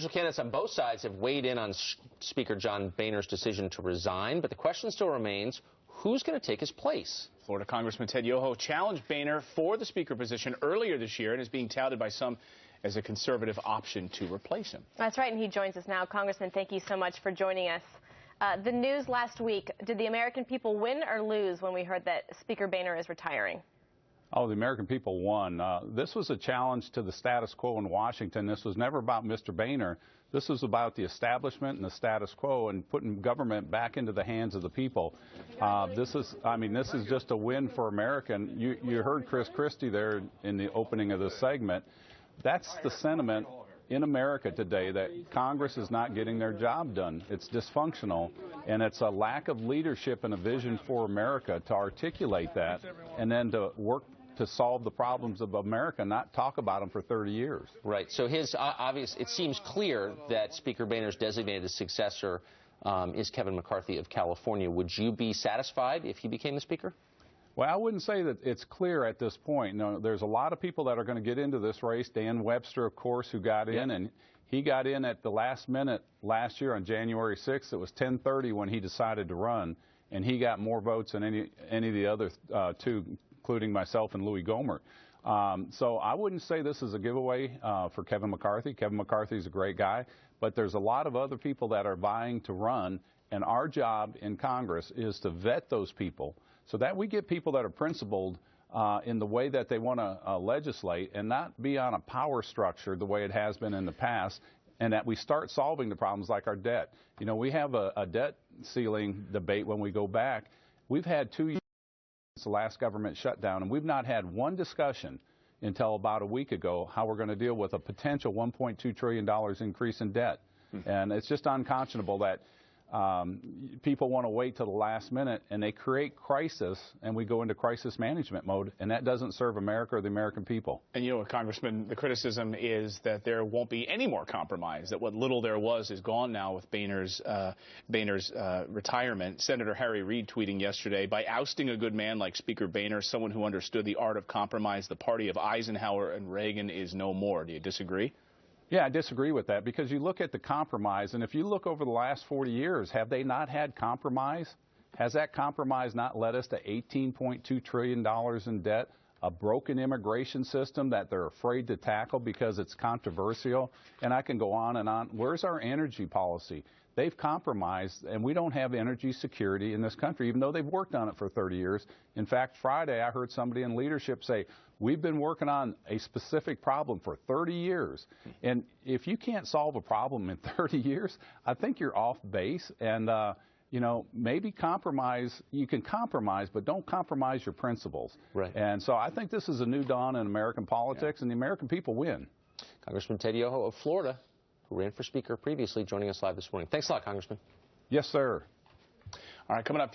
Candidates on both sides have weighed in on Speaker John Boehner's decision to resign, but the question still remains, who's going to take his place? Florida Congressman Yoho challenged Boehner for the Speaker position earlier this year and is being touted by some as a conservative option to replace him. That's right, and he joins us now. Congressman, thank you so much for joining us. The news last week, did the American people win or lose when we heard that Speaker Boehner is retiring? Oh, the American people won. This was a challenge to the status quo in Washington. This was never about Mr. Boehner. This was about the establishment and the status quo and putting government back into the hands of the people. This is just a win for America. And you heard Chris Christie there in the opening of this segment. That's the sentiment in America today, that Congress is not getting their job done. It's dysfunctional, and it's a lack of leadership and a vision for America to articulate that and then to work to solve the problems of America, not talk about them for 30 years. Right. So it seems clear that Speaker Boehner's designated successor is Kevin McCarthy of California. Would you be satisfied if he became the Speaker? Well, I wouldn't say that it's clear at this point. No, there's a lot of people that are going to get into this race. Dan Webster, of course, who got in, and he got in at the last minute last year on January 6th. It was 10:30 when he decided to run, and he got more votes than any of the other two, including myself and Louis Gohmert. So I wouldn't say this is a giveaway for Kevin McCarthy. Kevin McCarthy is a great guy, but there's a lot of other people that are vying to run, and our job in Congress is to vet those people so that we get people that are principled in the way that they want to legislate and not be on a power structure the way it has been in the past, and that we start solving the problems like our debt. You know, we have a debt ceiling debate when we go back. We've had 2 years since the last government shutdown, and we've not had one discussion until about a week ago how we're going to deal with a potential $1.2 trillion increase in debt. And it's just unconscionable that people want to wait till the last minute, and they create crisis, and we go into crisis management mode, and that doesn't serve America or the American people. And you know, Congressman, the criticism is that there won't be any more compromise, that what little there was is gone now with Boehner's retirement. Senator Harry Reid tweeting yesterday, by ousting a good man like Speaker Boehner, someone who understood the art of compromise, the party of Eisenhower and Reagan is no more. Do you disagree? Yeah, I disagree with that, because you look at the compromise, and if you look over the last 40 years, have they not had compromise? Has that compromise not led us to $18.2 trillion in debt, a broken immigration system that they're afraid to tackle because it's controversial? And I can go on and on. Where's our energy policy? They've compromised, and we don't have energy security in this country, even though they've worked on it for 30 years. In fact, Friday, I heard somebody in leadership say, we've been working on a specific problem for 30 years. And if you can't solve a problem in 30 years, I think you're off base. And, you know, maybe compromise, you can compromise, but don't compromise your principles. Right. And so I think this is a new dawn in American politics, and the American people win. Congressman Yoho of Florida, who ran for Speaker previously, joining us live this morning. Thanks a lot, Congressman. Yes, sir. All right, coming up.